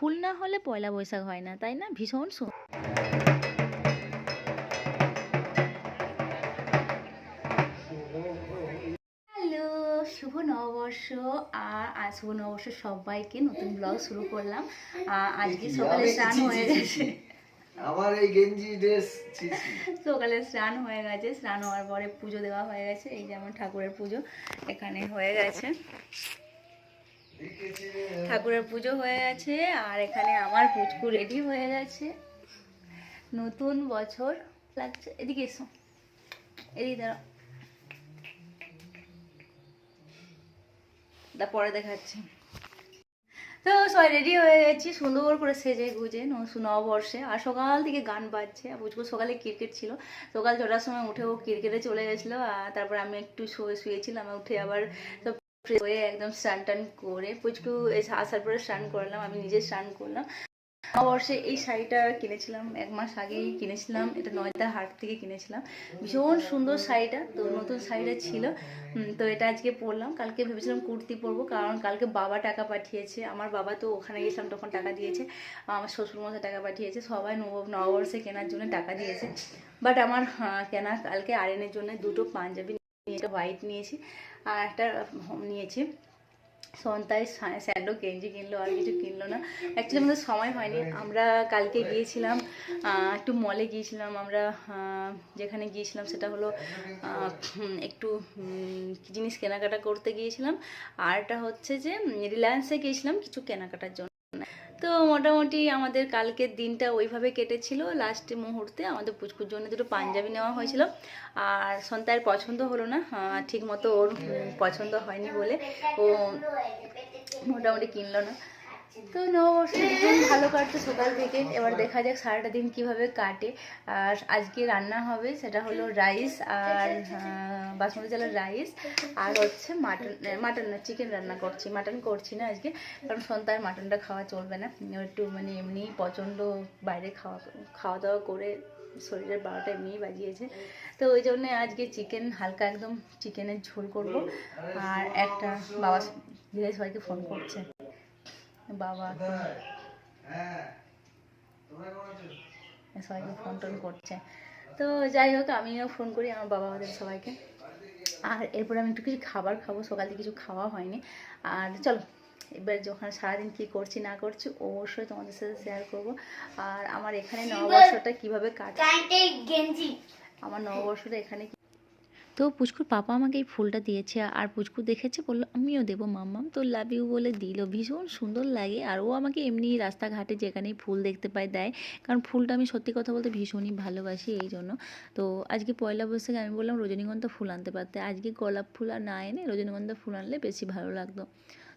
ফুল না হলে পয়লা বৈশাখ হয় না, তাই না? ভীষণ হ্যালো, শুভ নববর্ষ। আর শুভ নববর্ষ সবাইকে, নতুন ব্লগ শুরু করলাম। আজকে সকালে স্নান হয়ে গেছে, আমার এই গেঞ্জি ড্রেস সকালে স্নান হয়ে গেছে, স্নান হওয়ার পরে পুজো দেওয়া হয়ে গেছে। এই যেমন ঠাকুরের পুজো এখানে হয়ে গেছে, ঠাকুরের পুজো হয়ে গেছে। আর এখানে আমার পুচকু রেডি হয়ে গেছে, নতুন বছর লাগছে। এদিকে এসো, এদিকে দাঁড়াও, পরে দেখাচ্ছি। তো সবাই রেডি হয়ে গেছি সুন্দর করে সেজে গুজে নববর্ষে। আর সকাল থেকে গান বাজছে। বুঝবো সকালে ক্রিকেট ছিল, সকাল 6টার সময় উঠে ও ক্রিকেটে চলে গেছিলো। আর তারপর আমি একটু শুয়েছিলাম, উঠে আবার সব ফ্রেশ হয়ে একদম স্নান টান করে পুচকু আসার পরে স্নান করলাম, আমি নিজে স্নান করলাম। নববর্ষে এই শাড়িটা কিনেছিলাম, 1 মাস আগেই কিনেছিলাম, এটা নয়দার হাট থেকে কিনেছিলাম। ভীষণ সুন্দর শাড়িটা, তো নতুন শাড়িটা ছিল, তো এটা আজকে পরলাম। কালকে ভেবেছিলাম কুর্তি পরবো, কারণ কালকে বাবা টাকা পাঠিয়েছে। আমার বাবা তো ওখানে গেছিলাম তখন টাকা দিয়েছে, আমার শ্বশুরমশাই টাকা পাঠিয়েছে, সবাই নববর্ষে কেনার জন্য টাকা দিয়েছে। বাট আমার কেনা কালকে আরেনের জন্য 2টো পাঞ্জাবি নিয়েছি, হোয়াইট নিয়েছি আর একটা নিয়েছি। সন্তায় স্যান্ডো গেঞ্জি কিনলো, আর কিছু কিনলো না। অ্যাকচুয়ালি আমাদের সময় হয়নি। আমরা কালকে গিয়েছিলাম একটু মলে গিয়েছিলাম আমরা, যেখানে গিয়েছিলাম সেটা হলো একটু জিনিস কেনাকাটা করতে গিয়েছিলাম। আর এটা হচ্ছে যে রিলায়েন্সে গিয়েছিলাম কিছু কেনাকাটার জন্য। তো মোটামুটি আমাদের কালকের দিনটা ওইভাবে কেটেছিল। লাস্টে মুহূর্তে আমাদের পুচকুর জন্য 2টো পাঞ্জাবি নেওয়া হয়েছিল, আর সন্তায়ের পছন্দ হলো না, ঠিক মতো ওর পছন্দ হয়নি বলে ও মোটামুটি কিনলো না। তো নববর্ষ ভীষণ ভালো কাটছে সকাল থেকে। এবার দেখা যাক সারাটা দিন কিভাবে কাটে। আর আজকে রান্না হবে সেটা হলো রাইস আর বাসমতি চালের রাইস, আর হচ্ছে মাটন না চিকেন রান্না করছি। মাটন করছি না আজকে, কারণ সন্ধ্যায় মাটনটা খাওয়া চলবে না। একটু মানে এমনি প্রচণ্ড বাইরে খাওয়া দাওয়া করে শরীরের 12টা এমনিই বাজিয়েছে। তো ওই জন্যে আজকে চিকেন, হালকা একদম চিকেনের ঝোল করব। আর একটা বাবা ধীরে সবাইকে ফোন করছে, বাবা সবাইকে ফোন টোন করছে। তো যাই হোক, আমিও ফোন করি আমার বাবা ওদের সবাইকে। আর এরপরে আমি একটু কিছু খাবার খাবো, সকালে কিছু খাওয়া হয়নি। আর চলো এবার যখন সারাদিন কী করছি না করছি অবশ্যই তোমাদের সাথে শেয়ার করব। আর আমার এখানে নববর্ষটা কীভাবে কাটে, আমার নববর্ষটা এখানে। তো পুচকুর পাপা আমাকে এই ফুলটা দিয়েছে, আর পুচকু দেখেছে, বললো আমিও দেবো মাম্মাম, তো লাভ ইউ বলে দিল। ভীষণ সুন্দর লাগে। আর ও আমাকে এমনি রাস্তাঘাটে যেখানেই ফুল দেখতে পায় দেয়, কারণ ফুলটা আমি সত্যি কথা বলতে ভীষণই ভালোবাসি এই জন্য। তো আজকে পয়লা বৈশাখে আমি বললাম রজনীগন্ধা ফুল আনতে পারতে, আজকে গোলাপ ফুল আর না এনে রজনীগন্ধা ফুল আনলে বেশি ভালো লাগতো।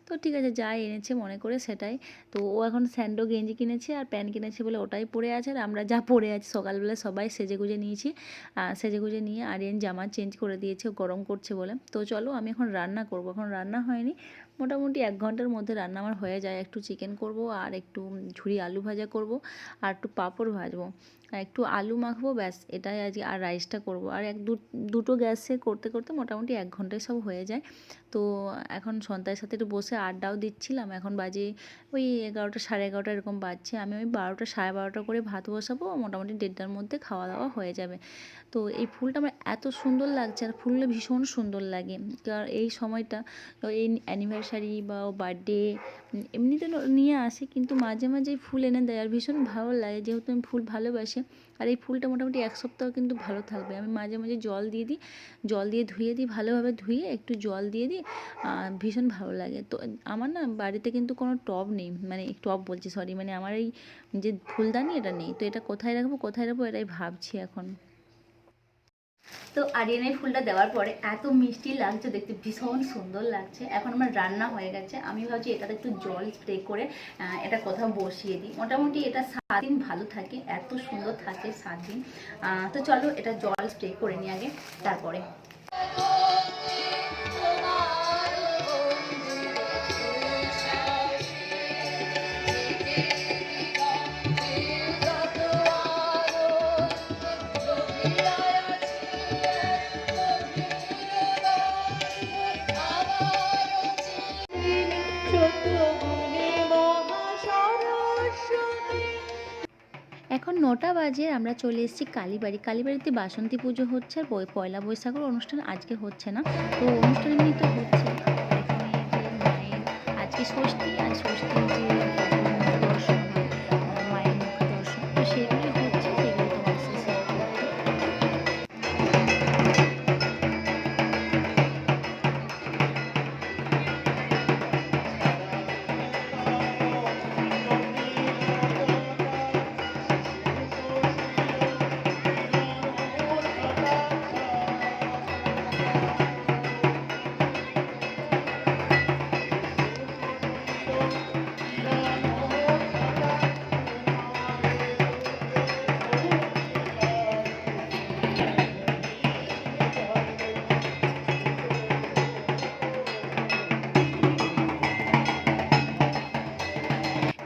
তো ঠিক আছে, যা এনেছে মনে করে সেটাই। তো ও এখন স্যান্ডো গেঞ্জি কিনেছে আর প্যান্ট কিনেছে বলে ওটাই পরে আছে। আর আমরা যা পরে আছি সকালবেলা সবাই সেজেগুজে নিয়েছি, সেজেগুজে নিয়ে আরিয়ান জামা চেঞ্জ করে দিয়েছে গরম করছে বলে। তো চলো আমি এখন রান্না করব, এখন রান্না হয়নি, মোটামুটি 1 ঘন্টার মধ্যে রান্না আমার হয়ে যায়। একটু চিকেন করব, আর একটু ঝুরি আলু ভাজা করব, আর একটু পাঁপড় ভাজবো, একটু আলু মাখবো, ব্যাস এটাই আজকে। আর রাইসটা করব, আর দুটো গ্যাসে করতে করতে মোটামুটি 1 ঘন্টায় সব হয়ে যায়। তো এখন সন্তানের সাথে একটু বসে আড্ডাও দিচ্ছিলাম। এখন বাজে ওই 11টা সাড়ে 11টা এরকম বাজছে। আমি ওই 12টা সাড়ে 12টা করে ভাত বসাবো, মোটামুটি 1:30টার মধ্যে খাওয়া দাওয়া হয়ে যাবে। তো এই ফুলটা আমার এত সুন্দর লাগছে, আর ফুলটা ভীষণ সুন্দর লাগে। কারণ এই সময়টা এই অ্যানিভার্সারি বা বার্থডে এমনিতে নিয়ে আসে, কিন্তু মাঝে মাঝে ফুল এনে দেয়, আর ভীষণ ভালো লাগে যেহেতু আমি ফুল ভালোবাসি। আর এই ফুলটা মোটামুটি 1 সপ্তাহ কিন্তু ভালো থাকবে। আমি মাঝে মাঝে জল দিয়ে দিই, জল দিয়ে ধুয়ে দিই, ভালোভাবে ধুয়ে একটু জল দিয়ে দিই, ভীষণ ভালো লাগে। তো আমার না বাড়িতে কিন্তু কোনো টব নেই, মানে টব বলছি সরি, মানে আমার এই যে ফুলদানি এটা নেই। তো এটা কোথায় রাখবো এটাই ভাবছি এখন। তো আরিয়ানের ফুলটা দেওয়ার পরে এত মিষ্টি লাগছে দেখতে, ভীষণ সুন্দর লাগছে। এখন আমার রান্না হয়ে গেছে, আমি ভাবছি এটাতে একটু জল স্প্রে করে এটা কোথাও বসিয়ে দিই। মোটামুটি এটা 7 দিন ভালো থাকে, এত সুন্দর থাকে 7 দিন। তো চলো এটা জল স্প্রে করে নিই আগে, তারপরে। এখন 9টা বাজে, আমরা চলে এসেছি কালীবাড়ি। কালীবাড়িতে বাসন্তী পুজো হচ্ছে আর পয়লা বৈশাখের অনুষ্ঠান আজকে হচ্ছে না, তো অনুষ্ঠান এমনি তো হচ্ছে। এখানে যে মায়ের আজকে ষষ্ঠী, আর ষষ্ঠীর যে মুখ দর্শন হয়, মায়ের মুখ দর্শন, তো সেগুলোই হচ্ছে, সেগুলো তোমার সাথে শেয়ার করবো।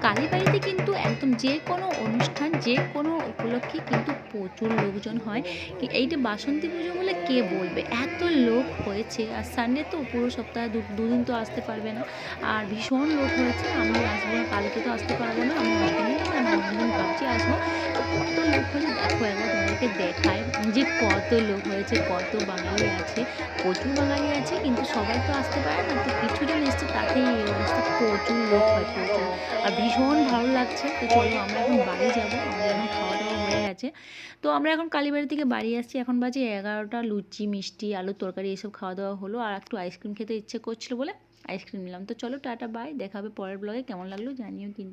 কালীবাড়িতে কিন্তু একদম যে কোনো অনুষ্ঠান, যে কোনো উপলক্ষে কিন্তু প্রচুর লোকজন হয়। এইটা বাসন্তী পুজো বলে কে বলবে, এত লোক হয়েছে। আর সানডে তো পুরো সপ্তাহে দুদিন তো আসতে পারবে না, আর ভীষণ লোক হয়েছে। আমি আসবো না, কালকে তো আসতে পারবো না, আমি অন্যদিন ভাবছি আসবো। তো কত লোক হয়েছে দেখো, একবার তোমাদেরকে দেখায় যে কত লোক হয়েছে, কত বাঙালি আছে। প্রচুর বাঙালি আছে, কিন্তু সবাই তো আসতে পারে না, তো কিছুজন এসছে, তাতেই এই অবস্থা। প্রচুর লোক হয়, প্রচুর। আর ভীষণ ভালো লাগছে। তো চলো আমরা এখন বাড়ি যাবো, আমাদের এখন খাওয়া দাওয়া হয়ে গেছে। তো আমরা এখন কালীবাড়ি থেকে বাড়ি আসছি, এখন বাজে 11টা। লুচি, মিষ্টি, আলুর তরকারি এসব খাওয়া দাওয়া হলো, আর একটু আইসক্রিম খেতে ইচ্ছে করছিল বলে আইসক্রিম নিলাম। তো চলো টাটা, বাই, দেখা হবে পরের ব্লগে। কেমন লাগলো জানিও কিন্তু।